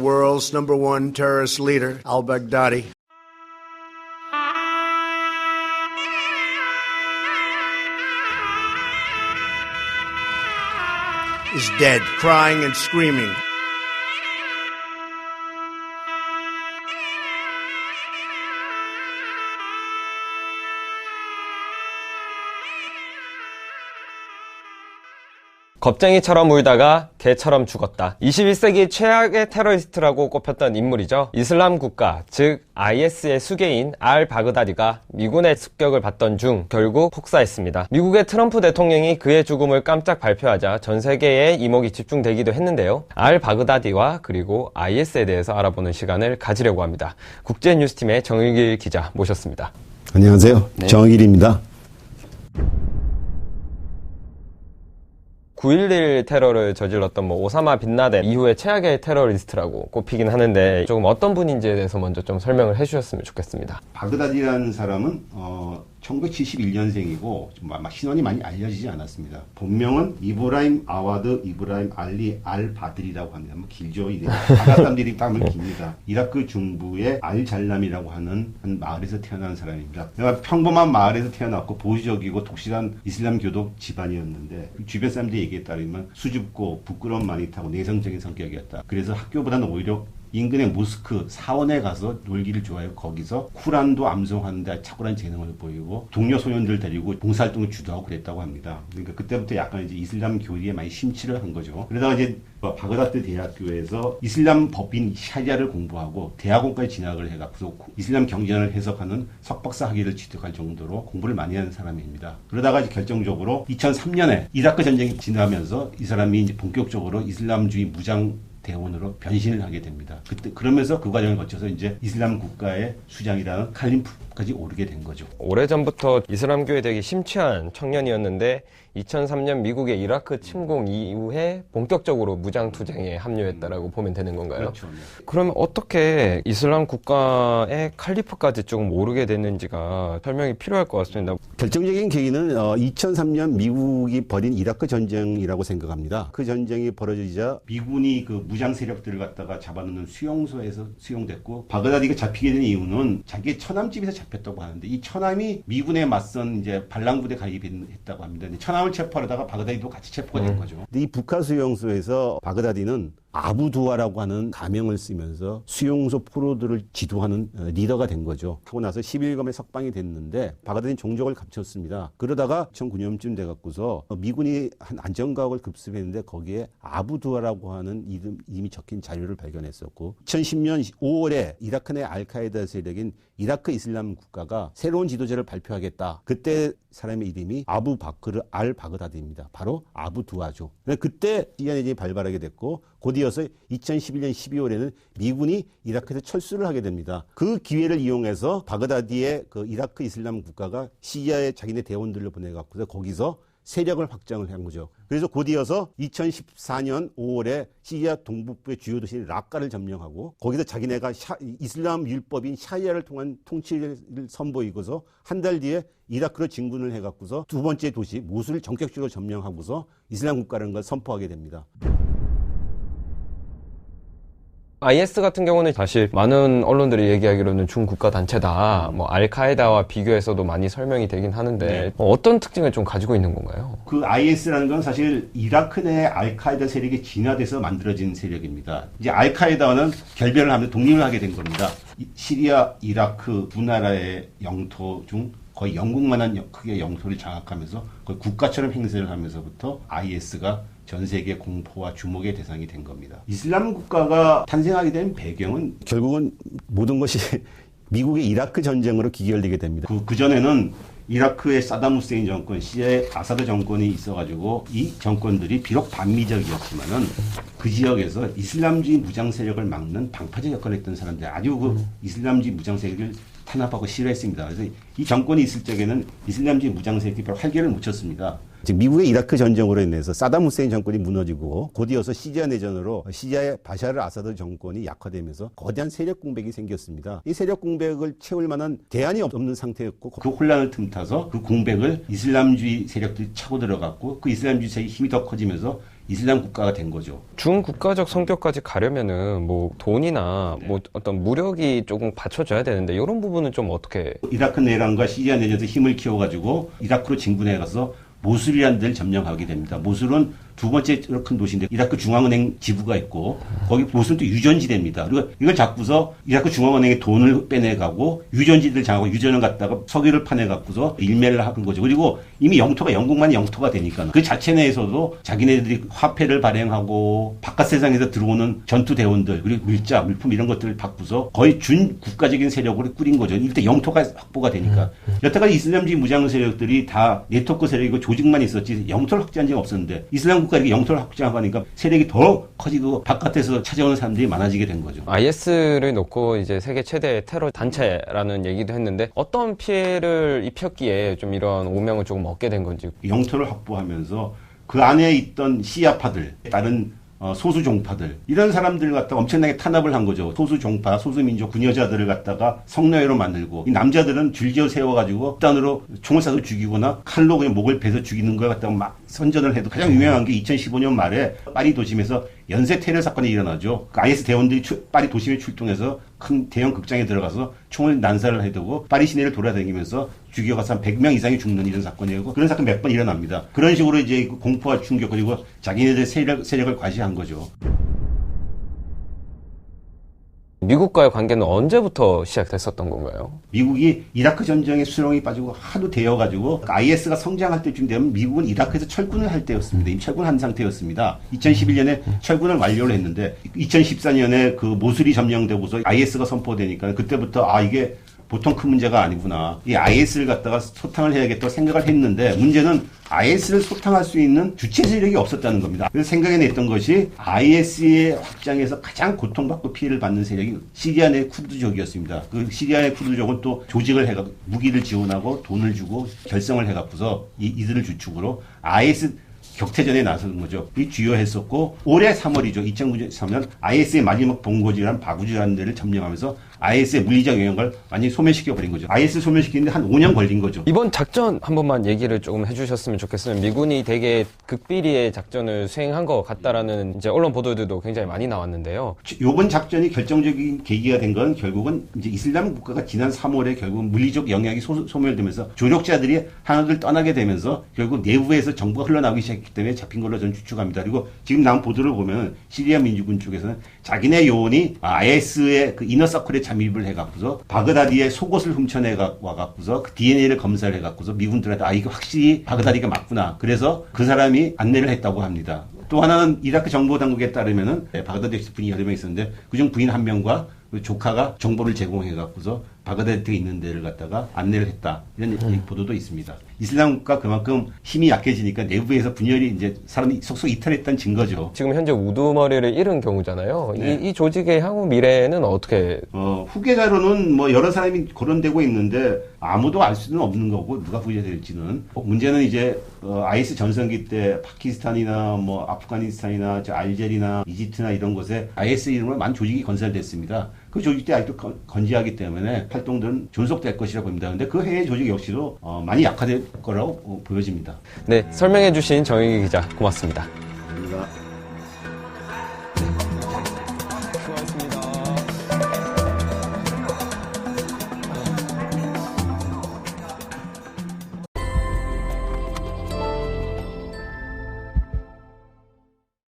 World's number one terrorist leader, al-Baghdadi, is dead, crying and screaming. 겁쟁이처럼 울다가 개처럼 죽었다. 21세기 최악의 테러리스트라고 꼽혔던 인물이죠. 이슬람 국가, 즉 IS의 수괴인 알-바그다디가 미군의 습격을 받던 중 결국 폭사했습니다. 미국의 트럼프 대통령이 그의 죽음을 깜짝 발표하자 전 세계의 이목이 집중되기도 했는데요. 알-바그다디와 그리고 IS에 대해서 알아보는 시간을 가지려고 합니다. 국제뉴스팀의 정일길 기자 모셨습니다. 안녕하세요. 네. 정일길입니다. 9.11 테러를 저질렀던 오사마 빈라덴 이후의 최악의 테러리스트라고 꼽히긴 하는데 조금 어떤 분인지에 대해서 먼저 좀 설명을 해주셨으면 좋겠습니다. 바그다디라는 사람은 1971년생이고 신원이 많이 알려지지 않았습니다. 본명은 이브라임 아와드 이브라임 알리 알-바드리라고 합니다. 길죠. 아랍 사람들이 땀을 깁니다. 이라크 중부의 알-잘람이라고 하는 한 마을에서 태어난 사람입니다. 평범한 마을에서 태어났고 보수적이고 독실한 이슬람 교독 집안이었는데 주변 사람들이 얘기에 따르면 수줍고 부끄러움 많이 타고 내성적인 성격이었다. 그래서 학교보다는 오히려 인근의 모스크 사원에 가서 놀기를 좋아해요. 거기서 쿠란도 암송하는데 탁월한 재능을 보이고 동료 소년들 데리고 봉사활동을 주도하고 그랬다고 합니다. 그러니까 그때부터 약간 이제 이슬람 교리에 많이 심취를 한 거죠. 그러다가 이제 바그다드 대학교에서 이슬람 법인 샤리아를 공부하고 대학원까지 진학을 해갖고 이슬람 경전을 해석하는 석박사 학위를 취득할 정도로 공부를 많이 하는 사람입니다. 그러다가 이제 결정적으로 2003년에 이라크 전쟁이 지나면서 이 사람이 이제 본격적으로 이슬람주의 무장 대원으로 변신을 하게 됩니다. 그러면서 그 과정을 거쳐서 이제 이슬람 국가의 수장이라는 칼리프까지 오르게 된 거죠. 오래전부터 이슬람교에 되게 심취한 청년이었는데 2003년 미국의 이라크 침공 이후에 본격적으로 무장투쟁에 합류했다라고 보면 되는 건가요? 그렇죠. 그러면 어떻게 이슬람 국가의 칼리프까지 조금 오르게 됐는지가 설명이 필요할 것 같습니다. 결정적인 계기는 2003년 미국이 벌인 이라크 전쟁이라고 생각합니다. 그 전쟁이 벌어지자 미군이 그 무장 세력들을 갖다가 잡아놓는 수용소에서 수용됐고 바그다디가 잡히게 된 이유는 자기의 처남집에서 잡혔다고 하는데 이 처남이 미군에 맞선 이제 반란부대 가입했다고 합니다. 처남을 체포하려다가 바그다디도 같이 체포가 된 거죠. 근데 이 북한 수용소에서 바그다디는 아부두아라고 하는 가명을 쓰면서 수용소 포로들을 지도하는 리더가 된 거죠. 하고 나서 10일간의 석방이 됐는데 바그다디는 종족을 감췄습니다. 그러다가 2009년쯤 돼갖고서 미군이 한 안전가옥을 급습했는데 거기에 아부두아라고 하는 이름이 적힌 자료를 발견했었고 2010년 5월에 이라크 내 알카에다 세력인 이라크 이슬람 국가가 새로운 지도자를 발표하겠다. 그때 사람의 이름이 아부 바크르 알 바그다디입니다. 바로 아부두아죠. 그때 시리아내전이 발발하게 됐고 곧이어서 2011년 12월에는 미군이 이라크에서 철수를 하게 됩니다. 그 기회를 이용해서 바그다디의 그 이라크 이슬람 국가가 시리아에 자기네 대원들을 보내갖고서 거기서 세력을 확장을 한 거죠. 그래서 곧이어서 2014년 5월에 시리아 동북부의 주요 도시 라카를 점령하고 거기서 자기네가 이슬람 율법인 샤리아를 통한 통치를 선보이고서 한 달 뒤에 이라크로 진군을 해갖고서 두 번째 도시 모술을 전격적으로 점령하고서 이슬람 국가라는 걸 선포하게 됩니다. IS 같은 경우는 사실 많은 언론들이 얘기하기로는 중국가 단체다. 알카에다와 비교해서도 많이 설명이 되긴 하는데 네. 어떤 특징을 좀 가지고 있는 건가요? 그 IS라는 건 사실 이라크 내 알카에다 세력이 진화돼서 만들어진 세력입니다. 이제 알카에다는 결별을 하면서 독립을 하게 된 겁니다. 시리아, 이라크 두 나라의 영토 중 거의 영국만한 크기의 영토를 장악하면서 거의 국가처럼 행세를 하면서부터 IS가 전 세계 공포와 주목의 대상이 된 겁니다. 이슬람 국가가 탄생하게 된 배경은 결국은 모든 것이 미국의 이라크 전쟁으로 귀결되게 됩니다. 그전에는 이라크의 사담 후세인 정권, 시리아의 아사드 정권이 있어가지고 이 정권들이 비록 반미적이었지만은 그 지역에서 이슬람주의 무장 세력을 막는 방파제 역할을 했던 사람들 아주 그 이슬람주의 무장 세력을 탄압하고 싫어했습니다. 그래서 이 정권이 있을 적에는 이슬람주의 무장 세력이 별 활개를 못 쳤습니다. 즉 미국의 이라크 전쟁으로 인해서 사담 후세인 정권이 무너지고 곧이어서 시리아 내전으로 시리아의 바샤르 아사드 정권이 약화되면서 거대한 세력 공백이 생겼습니다. 이 세력 공백을 채울 만한 대안이 없는 상태였고 그 혼란을 틈타서 그 공백을 이슬람주의 세력들이 차고 들어갔고 그 이슬람주의 세력의 힘이 더 커지면서 이슬람 국가가 된 거죠. 중국가적 성격까지 가려면은 뭐 돈이나 뭐 어떤 무력이 조금 받쳐줘야 되는데 이런 부분은 좀 어떻게? 이라크 내란과 시리아 내전에서 힘을 키워가지고 이라크로 진군해 가서 모술이라는 데를 점령하게 됩니다. 모술은 두 번째 큰 도시인데 이라크 중앙은행 지부가 있고 거기 모술은 또 유전지대입니다. 그리고 이걸 잡고서 이라크 중앙은행에 돈을 빼내가고 유전지들 장하고 유전을 갖다가 석유를 파내갖고서 일매를 하는 거죠. 그리고 이미 영토가 영국만이 영토가 되니까 그 자체 내에서도 자기네들이 화폐를 발행하고 바깥 세상에서 들어오는 전투 대원들 그리고 물자, 물품 이런 것들을 받고서 거의 준 국가적인 세력으로 꾸린 거죠. 이때 영토가 확보가 되니까. 여태까지 이슬람주의 무장 세력들이 다 네트워크 세력이고 조직만 있었지 영토를 확장한 적이 없었는데 이슬람 국가 이렇게 영토를 확장하니까 세력이 더 커지고 바깥에서 찾아오는 사람들이 많아지게 된 거죠. IS를 놓고 이제 세계 최대 테러 단체라는 얘기도 했는데 어떤 피해를 입혔기에 좀 이런 오명을 조금 얻게 된 건지. 영토를 확보하면서 그 안에 있던 시아파들, 다른 소수 종파들 이런 사람들 갖다가 엄청나게 탄압을 한 거죠. 소수 종파, 소수 민족, 군여자들을 갖다가 성노예로 만들고 이 남자들은 줄지어 세워가지고 집단으로 총을 쏴서 죽이거나 칼로 그냥 목을 베서 죽이는 걸 갖다가 막 선전을 해도 가장 유명한 게 2015년 말에 파리 도심에서 연쇄 테러 사건이 일어나죠. 그 IS 대원들이 파리 도심에 출동해서 큰 대형 극장에 들어가서 총을 난사를 해두고 파리 시내를 돌아다니면서 죽여가서 한 100명 이상이 죽는 이런 사건이고 그런 사건 몇 번 일어납니다. 그런 식으로 이제 공포와 충격 그리고 자기네들 세력을 과시한 거죠. 미국과의 관계는 언제부터 시작됐었던 건가요? 미국이 이라크 전쟁에 수렁이 빠지고 하도 되어가지고 IS가 성장할 때쯤 되면 미국은 이라크에서 철군을 할 때였습니다. 이미 철군한 상태였습니다. 2011년에 철군을 완료를 했는데 2014년에 그 모술이 점령되고서 IS가 선포되니까 그때부터 이게 보통 큰 문제가 아니구나. 이 IS를 갖다가 소탕을 해야겠다고 생각을 했는데 문제는 IS를 소탕할 수 있는 주체 세력이 없었다는 겁니다. 그래서 생각해냈던 것이 IS의 확장에서 가장 고통받고 피해를 받는 세력이 시리아 내 쿠르드족이었습니다. 그 시리아 내 쿠르드족은 또 조직을 해가 무기를 지원하고 돈을 주고 결성을 해갖고서 이들을 주축으로 IS 격퇴전에 나서는 거죠. 이 주요했었고 올해 3월이죠. 2003년 IS의 마지막 본고지라는 바구지라는 데를 점령하면서 IS의 물리적 영향을 완전히 소멸시켜버린 거죠. IS 소멸시키는데 한 5년 걸린 거죠. 이번 작전 한 번만 얘기를 조금 해주셨으면 좋겠어요. 미군이 되게 극비리의 작전을 수행한 것 같다라는 이제 언론 보도들도 굉장히 많이 나왔는데요. 이번 작전이 결정적인 계기가 된 건 결국은 이제 이슬람 국가가 지난 3월에 결국 물리적 영향이 소멸되면서 조력자들이 하나둘 떠나게 되면서 결국 내부에서 정부가 흘러나오기 시작했기 때문에 잡힌 걸로 저는 추측합니다. 그리고 지금 나온 보도를 보면 시리아 민주군 쪽에서는 자기네 요원이 IS의 그 이너서클에 잠입을 해갖고서 바그다디의 속옷을 훔쳐내 와갖고서 그 DNA를 검사를 해갖고서 미군들한테 이거 확실히 바그다디가 맞구나. 그래서 그 사람이 안내를 했다고 합니다. 또 하나는 이라크 정보 당국에 따르면은 바그다디 분이 여러 명 있었는데 그중 부인 한 명과 그 조카가 정보를 제공해갖고서 바그다디에 있는 데를 갖다가 안내를 했다. 이런 보도도 있습니다. 이슬람 국가 그만큼 힘이 약해지니까 내부에서 분열이 이제 사람이 속속 이탈했다는 증거죠. 지금 현재 우두머리를 잃은 경우잖아요. 네. 이 조직의 향후 미래는 어떻게? 후계자로는 뭐 여러 사람이 거론되고 있는데 아무도 알 수는 없는 거고 누가 부재될지는. 문제는 이제 IS 전성기 때 파키스탄이나 뭐 아프가니스탄이나 알제리나 이집트나 이런 곳에 IS 이름으로 많은 조직이 건설됐습니다. 그 조직들이 아직도 건재하기 때문에 활동들은 존속될 것이라 봅니다. 그런데 그 해외 조직 역시도 많이 약화될 거라고 보여집니다. 네, 설명해주신 정영희 기자 고맙습니다.